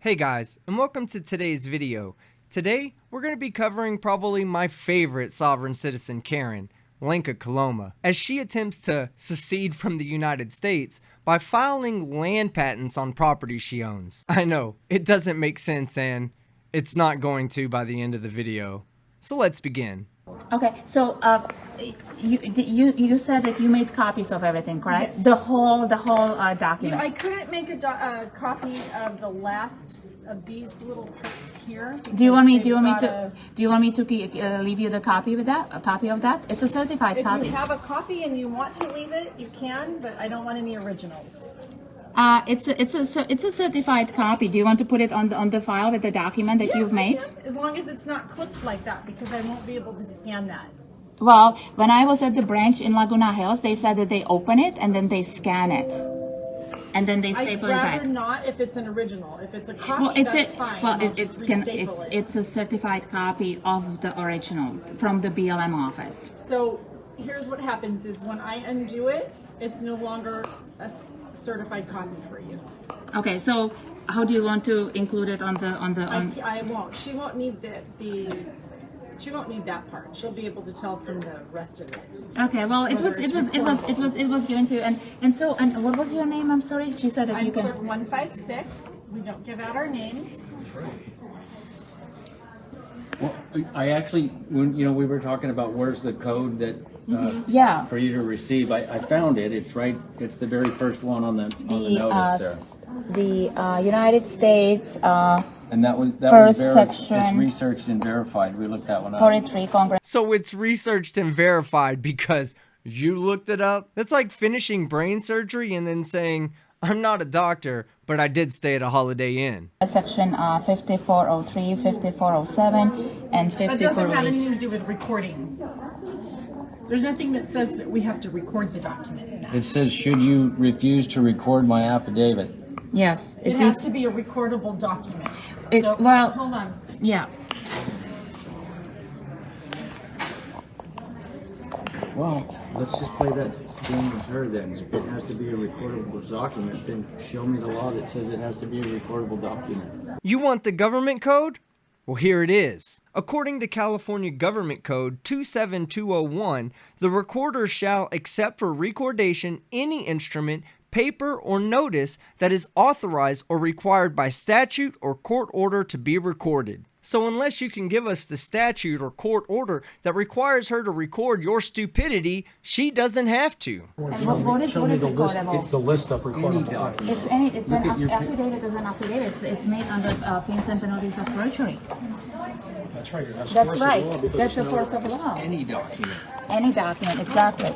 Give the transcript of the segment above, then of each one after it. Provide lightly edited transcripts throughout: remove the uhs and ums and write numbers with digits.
Hey guys, and welcome to today's video. Today, we're going to be covering probably my favorite sovereign citizen Karen, Lenka Koloma, as she attempts to secede from the United States by filing land patents on property she owns. I know, it doesn't make sense and it's not going to by the end of the video. So let's begin. Okay, so you said that you made copies of everything, correct? Yes. The whole document. I couldn't make a copy of the last of these little parts here. Do you want me because they've to leave you the copy with that? A copy of that? It's a certified If copy. you have a copy and you want to leave it, you can, but I don't want any originals. It's a certified copy. Do you want to put it on the file with the document that you've made? Yeah, as long as it's not clipped like that, because I won't be able to scan that. Well, when I was at the branch in Laguna Hills, they said that they open it and then they scan it, and then they I'd staple it back. rather not if it's an original. If it's a copy, Well, that's fine. well, I'll just restaple it. it's a certified copy of the original from the BLM office. So here's what happens is when I undo it, it's no longer a certified copy for you. Okay, so how do you want to include it on? I won't. She won't need she won't need that part. She'll be able to tell from the rest of it. Okay, well, it was given to you, and what was your name? I'm sorry. She said that I'm you can. 156. We don't give out our names. Well, I actually, when we were talking about where's the code that Yeah. for you to receive, I found it. It's right. It's the very first one on the notice there. The United States And that was First section. It's researched and verified. We looked that one up. 43 Congress. So it's researched and verified because you looked it up? That's like finishing brain surgery and then saying, I'm not a doctor, but I did stay at a Holiday Inn. Section 5403, 5407, and That doesn't have 5408. anything to do with recording. There's nothing that says that we have to record the document in that. It says, should you refuse to record my affidavit? Yes, It has to be a recordable document. Well, Hold on. yeah. Well, let's just play that game with her then. If it has to be a recordable document, then show me the law that says it has to be a recordable document. You want the government code? Well, here it is. According to California Government Code 27201, the recorder shall accept for recordation any instrument, paper, or notice that is authorized or required by statute or court order to be recorded. So unless you can give us the statute or court order that requires her to record your stupidity, she doesn't have to. And what is recordable? It's the list of recordable documents. It's an affidavit is an affidavit. It's made under pains and penalties of perjury. That's right. That's right. That's the force of law. Any document. Any document, exactly.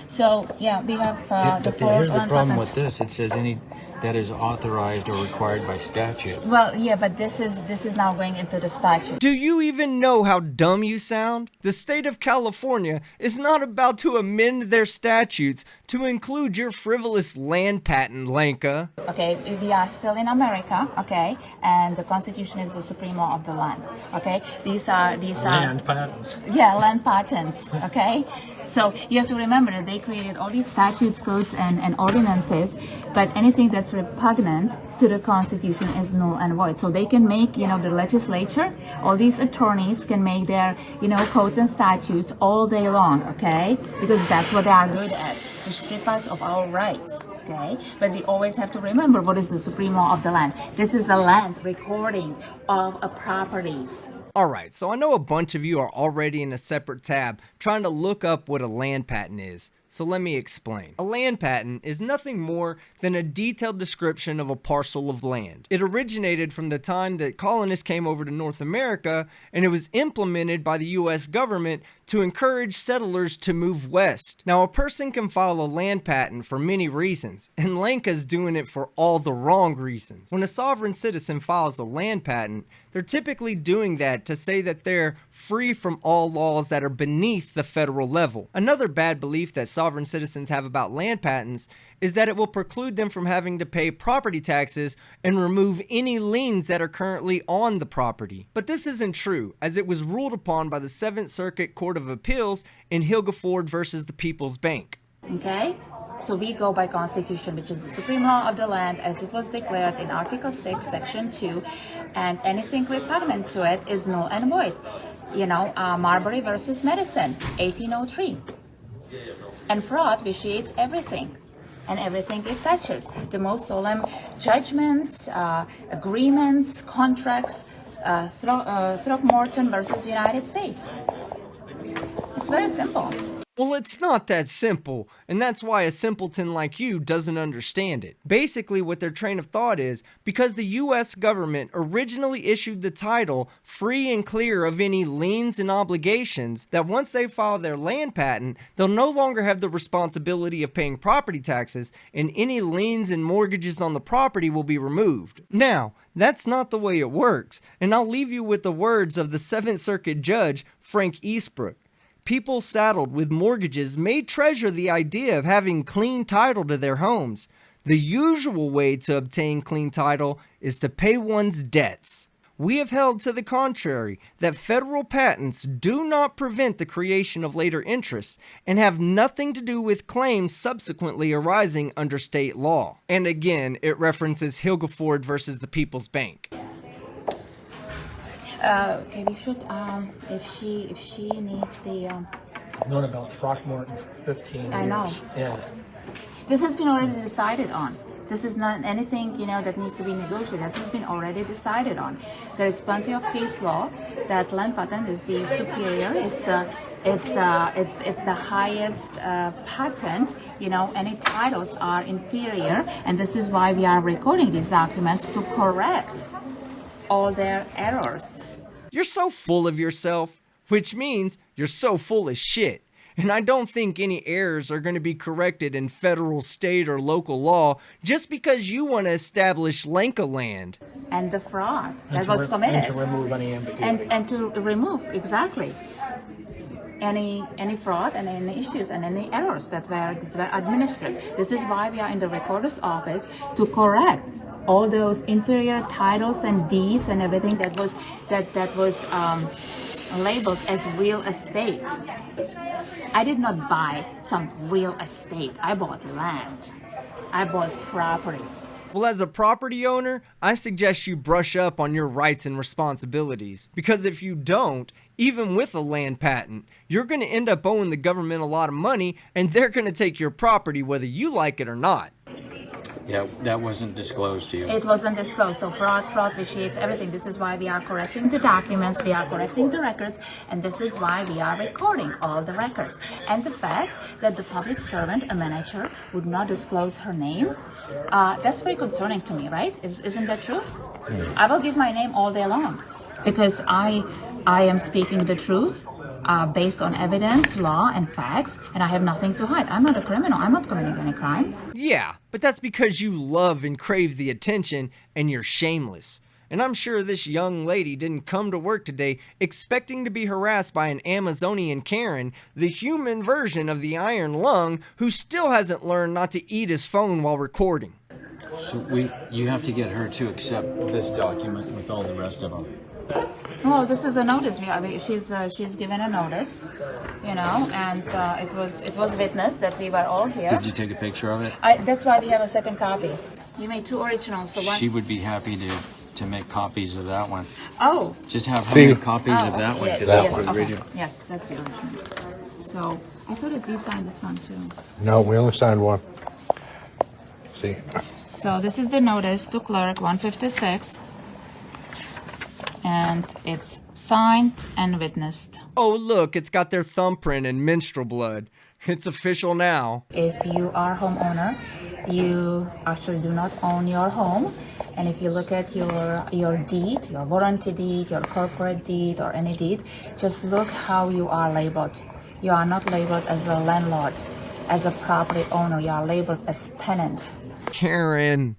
So yeah, we have the But four here's the land problem patents. with this. It says any that is authorized or required by statute. Well, yeah, but this is now going into the statute. Do you even know how dumb you sound? The state of California is not about to amend their statutes to include your frivolous land patent, Lenka. Okay, we are still in America, okay, and the Constitution is the supreme law of the land. Okay, these are Land patents. yeah, land patents. Okay, so you have to remember that they created all these statutes, codes, and ordinances, but anything that's repugnant to the Constitution is null and void. So they can make, the legislature, all these attorneys can make their, codes and statutes all day long, okay? Because that's what they are good at, to strip us of our rights, okay? But we always have to remember what is the supreme law of the land. This is a land recording of properties. Alright, so I know a bunch of you are already in a separate tab trying to look up what a land patent is. So let me explain. A land patent is nothing more than a detailed description of a parcel of land. It originated from the time that colonists came over to North America, and it was implemented by the US government to encourage settlers to move west. Now, a person can file a land patent for many reasons, and Lenka's doing it for all the wrong reasons. When a sovereign citizen files a land patent, they're typically doing that to say that they're free from all laws that are beneath the federal level. Another bad belief that sovereign citizens have about land patents is that it will preclude them from having to pay property taxes and remove any liens that are currently on the property. But this isn't true, as it was ruled upon by the 7th Circuit Court of Appeals in Hilgeford versus the People's Bank. Okay? So we go by Constitution, which is the supreme law of the land as it was declared in Article 6, Section 2, and anything repugnant to it is null and void. Marbury versus Medicine, 1803. And fraud vitiates everything, and everything it touches. The most solemn judgments, agreements, contracts, Throckmorton versus United States. It's very simple. Well, it's not that simple, and that's why a simpleton like you doesn't understand it. Basically, what their train of thought is, because the US government originally issued the title free and clear of any liens and obligations, that once they file their land patent, they'll no longer have the responsibility of paying property taxes, and any liens and mortgages on the property will be removed. Now, that's not the way it works, and I'll leave you with the words of the 7th Circuit Judge Frank Eastbrook. People saddled with mortgages may treasure the idea of having clean title to their homes. The usual way to obtain clean title is to pay one's debts. We have held to the contrary, that federal patents do not prevent the creation of later interests and have nothing to do with claims subsequently arising under state law. And again, it references Hilgeford versus the People's Bank. Okay, we should, if she needs the, I've known about Throckmorton for 15 years. I know. Yeah. this has been already decided on. This is not anything, that needs to be negotiated. That has been already decided on. There is plenty of case law that land patent is the superior. It's the highest patent. Any titles are inferior, and this is why we are recording these documents to correct all their errors. You're so full of yourself, which means you're so full of shit. And I don't think any errors are going to be corrected in federal, state, or local law just because you want to establish Lenka land. And the fraud And that to was re- committed. And to remove any ambiguity. And to remove, exactly, any fraud and any issues and any errors that were administered. This is why we are in the recorder's office, to correct all those inferior titles and deeds and everything that was labeled as real estate. I did not buy some real estate. I bought land. I bought property. Well, as a property owner, I suggest you brush up on your rights and responsibilities. Because if you don't, even with a land patent, you're going to end up owing the government a lot of money, and they're going to take your property whether you like it or not. Yeah, that wasn't disclosed to you. It wasn't disclosed, so fraud vitiates everything. This is why we are correcting the documents, we are correcting the records, and this is why we are recording all the records. And the fact that the public servant, a manager, would not disclose her name, that's very concerning to me, right? Isn't that true? I will give my name all day long, because I am speaking the truth. Based on evidence, law, and facts, and I have nothing to hide. I'm not a criminal. I'm not committing any crime. Yeah, but that's because you love and crave the attention and you're shameless. And I'm sure this young lady didn't come to work today expecting to be harassed by an Amazonian Karen, the human version of the iron lung, who still hasn't learned not to eat his phone while recording. So you have to get her to accept this document with all the rest of them. Well, this is a notice. She's given a notice, and it was witnessed that we were all here. Did you take a picture of it? That's why we have a second copy. You made two originals, so one. She would be happy to make copies of that one. Oh. Just have how many copies of that one? Yes, 'Cause yes, that's the okay. original. Yes, that's the original. So I thought that we signed this one too. No, we only signed one. See, So this is the notice to clerk 156. And it's signed and witnessed. Oh look, it's got their thumbprint and menstrual blood. It's official now. If you are a homeowner, you actually do not own your home. And if you look at your deed, your warranty deed, your corporate deed, or any deed, just look how you are labeled. You are not labeled as a landlord, as a property owner. You are labeled as tenant. Karen,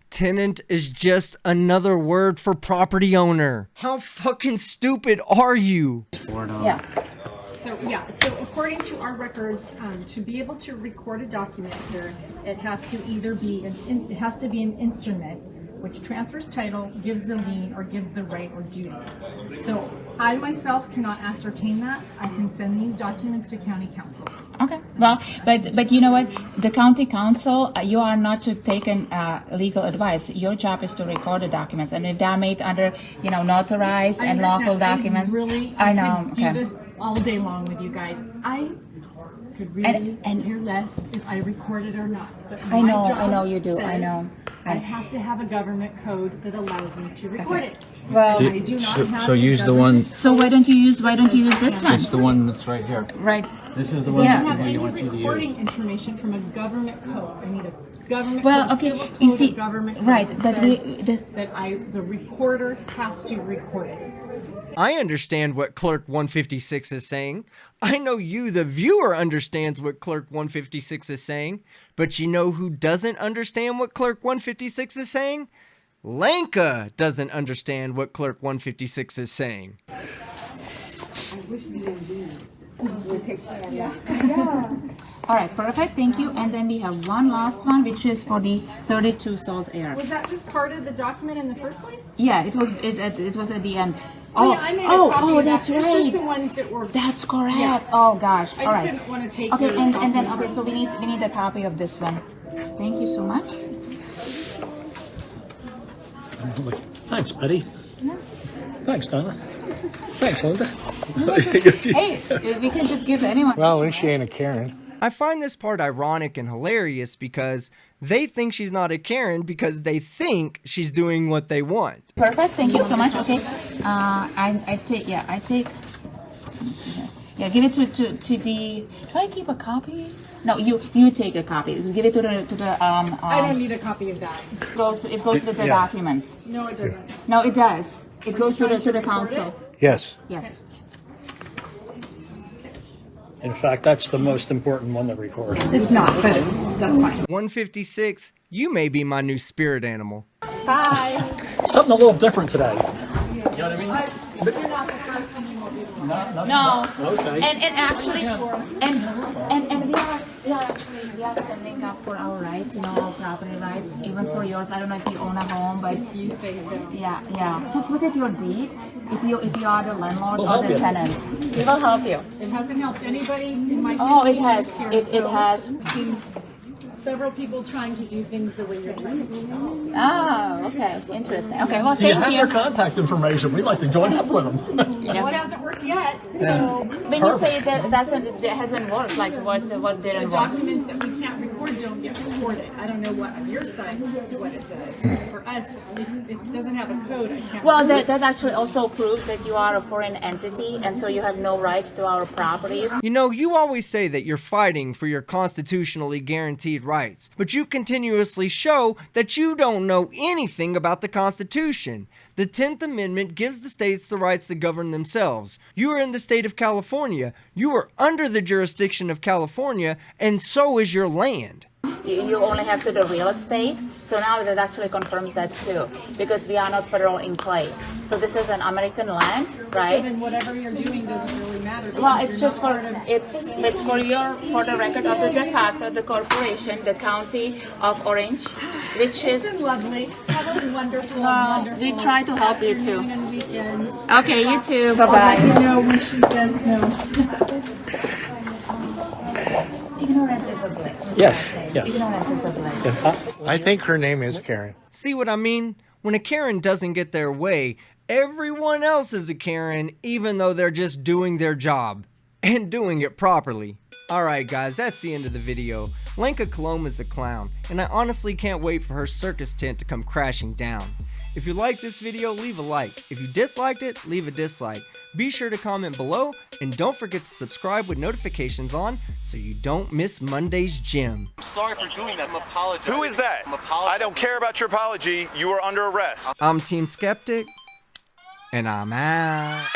tenant is just another word for property owner. How fucking stupid are you? Yeah. So according to our records, to be able to record a document here, it has to either be an instrument which transfers title, gives the lien, or gives the right or duty. So I myself cannot ascertain that. I can send these documents to county council. Okay. Well, but you know what? The county council, you are not to take legal advice. Your job is to record the documents, and if they're made under, notarized and lawful documents. I know. could do this all day long with you guys. I could really care less if I record it or not. But I know job you do. I says know. I have to have a government code that allows me to record it. Well, I do not have So a use the government one. so why don't you use this one? It's the one that's right here. Right. This is the one Yeah. I don't have that any you want you to recording use. information from a government code. I need a government Well, code, okay, civil you code, see, a government code right, that but says the recorder has to record it. I understand what Clerk 156 is saying. I know you, the viewer, understands what Clerk 156 is saying. But you know who doesn't understand what Clerk 156 is saying? Lenka doesn't understand what Clerk 156 is saying. All right, perfect. Thank you. And then we have one last one, which is for the 32 salt air. Was that just part of the document in the first place? Yeah, it was. It was at the end. Oh, yeah, I made a copy of that. That's It's just the right. ones that were. That's correct. Yeah. Oh gosh. I All just right. didn't want to take. Okay, your and then documents. so we need a copy of this one. Thank you so much. Thanks, Betty. Thanks, Donna. Thanks, Linda. Hey, we can just give anyone. Well, at least she ain't a Karen. I find this part ironic and hilarious because they think she's not a Karen because they think she's doing what they want. Perfect. Thank you so much. Okay. I take. Yeah, I take. Let me see here. Yeah, give it to the. Do I keep a copy? No, you take a copy. Give it to the I don't need a copy of that. It goes with the documents. No, it doesn't. No, it does. It goes to the record council. Yes. Yes. In fact, that's the most important one to record. It's not, but that's fine. 156, you may be my new spirit animal. Bye. Something a little different today. You know what I mean? You're not the first and you won't be the last. No. Okay. And actually, we are standing up for our rights, our property rights, even for yours. I don't know if you own a home, but You say so. yeah. Just look at your deed. If you are the landlord We'll or help the you. tenant, we will help you. It hasn't helped anybody in my 15 Oh, it years has. here. It so has. I've seen several people trying to do things the way you're trying to do them. Oh, okay. Interesting. Okay, well, Do you thank have you. their contact information? We'd like to join up with them. Well, it hasn't worked yet. So When you say that it hasn't worked, like what the didn't work? documents that we can't record don't get recorded. I don't know what on your side what it does. For us, if it doesn't have a code, I can't. Well, record that actually also proves that you are a foreign entity, and so you have no rights to our properties. You know, you always say that you're fighting for your constitutionally guaranteed rights, but you continuously show that you don't know anything about the Constitution. The 10th Amendment gives the states the rights to govern themselves. You are in the state of California. You are under the jurisdiction of California, and so is your land. You only have to the real estate, so now that actually confirms that too, because we are not federal in clay. So this is an American land, So right? then whatever you're doing doesn't really matter. Well, because it's you're just not for part of- it's for the record of the de facto, the corporation, the county of Orange, which It's is. been lovely. Have a wonderful, Well, wonderful we try to help you too. afternoon and weekend. Okay, you too. Bye I'll let you bye. know when she says no. Ignorance is a bliss. Yes, yes. Ignorance is a bliss. I think her name is Karen. See what I mean? When a Karen doesn't get their way, everyone else is a Karen, even though they're just doing their job. And doing it properly. Alright guys, that's the end of the video. Lenka Koloma is a clown, and I honestly can't wait for her circus tent to come crashing down. If you liked this video, leave a like. If you disliked it, leave a dislike. Be sure to comment below, and don't forget to subscribe with notifications on so you don't miss Monday's gym. I'm sorry for doing that. I'm apologizing. Who is that? I'm apologizing. I don't care about your apology. You are under arrest. I'm Team Skeptic, and I'm out.